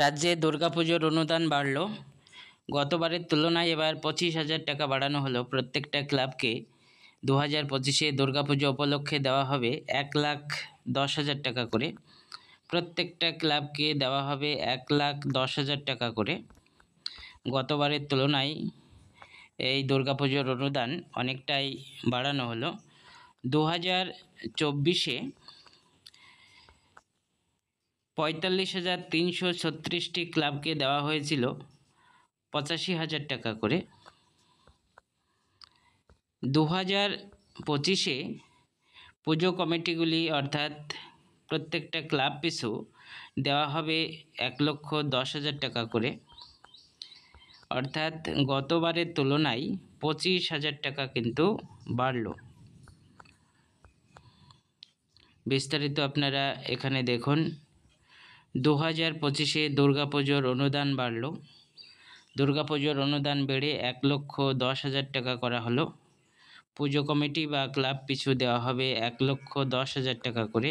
রাজ্যে দুর্গাপুজোর অনুদান বাড়ল। গতবারের তুলনায় এবার 25,000 টাকা বাড়ানো হলো। প্রত্যেকটা ক্লাবকে 2025-এ দুর্গাপুজো উপলক্ষে দেওয়া হবে 1,10,000 টাকা করে। প্রত্যেকটা ক্লাবকে দেওয়া হবে 1,10,000 টাকা করে। গতবারের তুলনায় এই দুর্গাপুজোর অনুদান অনেকটাই বাড়ানো হলো। 2024-এ 45,336টি ক্লাবকে দেওয়া হয়েছিল 85,000 টাকা করে। 2025-এ পুজো কমিটিগুলি অর্থাৎ প্রত্যেকটা ক্লাব পিছু দেওয়া হবে 1,10,000 টাকা করে, অর্থাৎ গতবারের তুলনায় 25,000 টাকা কিন্তু বাড়ল। বিস্তারিত আপনারা এখানে দেখুন। 2025-এ দুর্গাপুজোর অনুদান বাড়ল। দুর্গাপুজোর অনুদান বেড়ে 1,10,000 টাকা করা হলো। পুজো কমিটি বা ক্লাব পিছু দেওয়া হবে 1,10,000 টাকা করে।